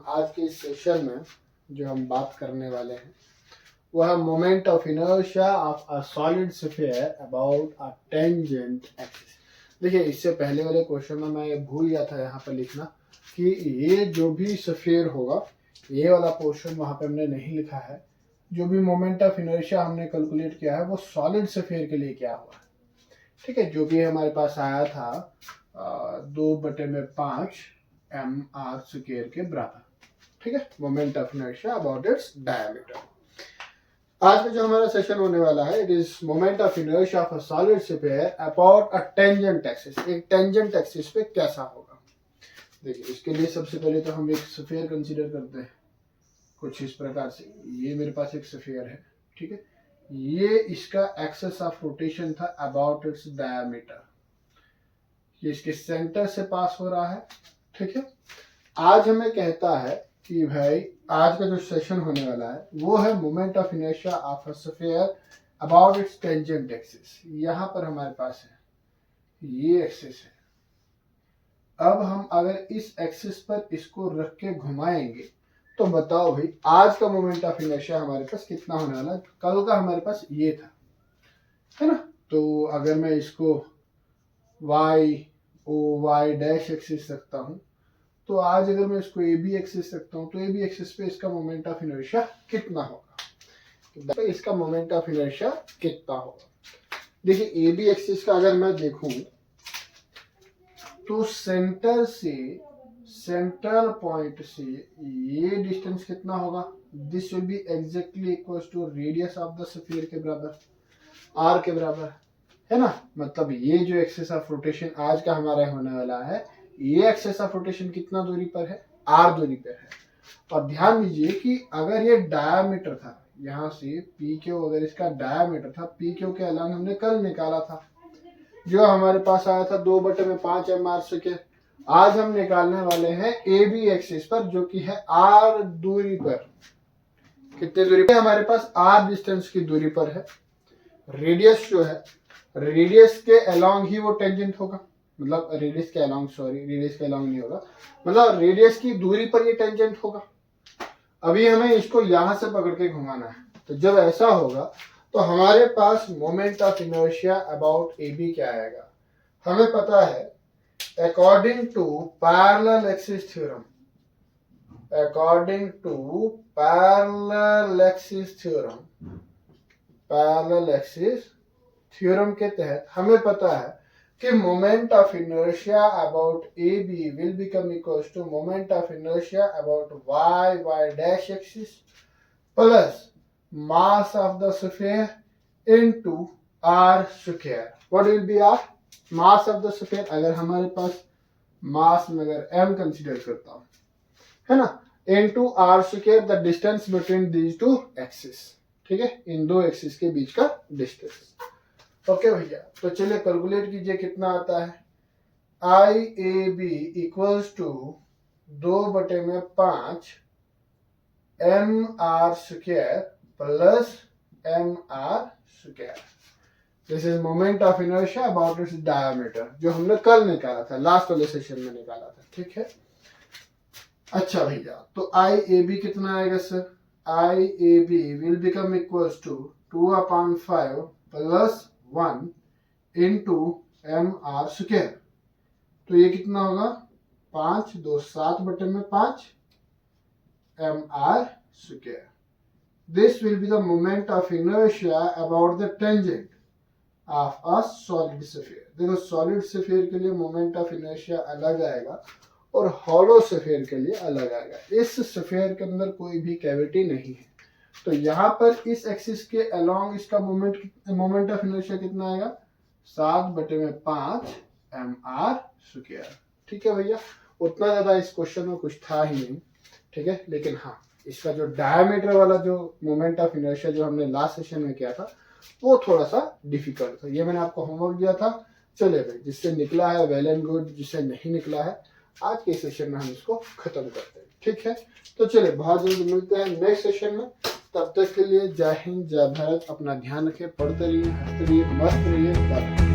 आज के इस सेशन में जो हम बात करने वाले हैं वह है moment of inertia of a solid sphere about a tangent axis. देखिए, इससे पहले वाले क्वेश्चन में मैं ये भूल गया था यहाँ पर लिखना कि ये जो भी स्फीयर होगा, ये वाला पोर्शन वहाँ पे हमने नहीं लिखा है। जो भी मोमेंट ऑफ इनर्शिया हमने कैलकुलेट किया है वो सॉलिड स्फीयर के लिए क्या हुआ है। ठीक है, जो भी हमारे पास आया था 2/5 mr² के बराबर। ठीक है, moment of inertia about its diameter. आज का जो हमारा सेशन होने वाला है, it is moment of inertia of a solid sphere about a tangent axis. एक टेंजेंट एक्सिस पे कैसा होगा। देखिए, इसके लिए सबसे पहले तो हम एक स्फीयर कंसीडर करते हैं कुछ इस प्रकार से। ये मेरे पास एक स्फीयर है, ठीक है। ये इसका एक्सेस ऑफ रोटेशन था अबाउट इट्स डायमीटर। ये इसके सेंटर से पास हो रहा है, ठीक है। आज हमें कहता है कि भाई आज का जो सेशन होने वाला है वो है moment of inertia of a sphere about it's tangent axis. यहाँ पर हमारे पास है ये एक्सिस है। अब हम अगर इस एक्सिस पर इसको रख के घुमाएंगे तो बताओ भाई आज का मोमेंट ऑफ इनर्शिया हमारे पास कितना होने वाला है। कल का हमारे पास ये था, है ना। तो अगर मैं इसको वाई डैश एक्सिस रखता हूं तो आज अगर मैं इसको ए बी एक्सिस रखता हूं तो ए बी एक्सिस पे इसका मोमेंट ऑफ इनर्शिया कितना होगा। तो इसका मोमेंट ऑफ इनर्शिया कितना होगा। देखिए, ए बी एक्सिस का अगर मैं देखूं तो सेंटर से सेंट्रल पॉइंट से ये डिस्टेंस कितना होगा। This will be exactly equal to radius of the sphere के बराबर, आर के बराबर, है ना। मतलब ये जो एक्सिस ऑफ रोटेशन आज का हमारा होने वाला है, ये एक्सिस ऑफ रोटेशन कितना दूरी पर है, आर दूरी पर है। और ध्यान दीजिए कि अगर ये डायामीटर था, यहाँ से पी क्यू अगर इसका डायामीटर था, पी क्यू के अलावा हमने कल निकाला था जो हमारे पास आया था 2/5 mr²। आज हम निकालने वाले हैं ए बी एक्सिस पर जो कि है आर दूरी पर। कितने दूरी पर हमारे पास, आर डिस्टेंस की दूरी पर है। रेडियस जो है, रेडियस के अलोंग ही वो टेंजेंट होगा। मतलब रेडियस के अलोंग, सॉरी रेडियस के अलोंग नहीं होगा, मतलब रेडियस की दूरी पर ये टेंजेंट होगा। अभी हमें इसको यहां से पकड़ के घुमाना है। तो जब ऐसा होगा तो हमारे पास moment of inertia about A B क्या आएगा। हमें पता है according to parallel axis theorem, according to parallel axis theorem, parallel axis theorem के तहत हमें पता है कि moment of inertia about A B will become equal to moment of inertia about Y dash axis plus mass of the sphere into R square. What will be R mass of the sphere. अगर हमारे पास मास में अगर m consider करता हूं, है ना, into R square the distance between these two axis. ठीक है, इन दो एक्सिस के बीच का डिस्टेंस। ओके भैया, तो चलिए कैलकुलेट कीजिए कितना आता है। I A B equals to 2/5 mr² plus mr²। This is moment of inertia about its diameter जो हमने कल निकाला था, लास्ट वाले सेशन में निकाला था। ठीक है, अच्छा भैया, तो आई ए बी कितना आएगा sir. I A B will become equals to 2/5 plus 1 into mr²। तो ये कितना होगा, 5 2 7/5 mr²। This will be the moment of inertia about the tangent of a solid sphere. देखो, सॉलिड स्फीयर के लिए मोमेंट ऑफ इनर्शिया अलग आएगा और हॉलो स्फीयर के लिए अलग आएगा। इस स्फीयर के अंदर कोई भी कैविटी नहीं है, तो यहाँ पर इस एक्सिस के अलोंग इसका मोमेंट ऑफ इनर्शिया कितना आएगा, 7/5 mr²। ठीक है भैया, उतना ज्यादा इस क्वेश्चन में कुछ था ही नहीं। ठीक है, लेकिन हाँ, इसका जो डायमीटर वाला जो मोमेंट ऑफ इनर्शिया जो हमने लास्ट सेशन में किया था वो थोड़ा सा डिफिकल्ट था। ये मैंने आपको होमवर्क दिया था। चलिए भाई, जिससे निकला है वेल एंड गुड, जिससे नहीं निकला है आज के सेशन में हम इसको खत्म करते हैं। ठीक है, तो चलिए बहुत जल्द मिलते हैं नेक्स्ट सेशन में। तब तक के लिए जय हिंद, जय भारत। अपना ध्यान रखिए, पढ़ते रहिए, हंसते रहिए, मस्त रहिए।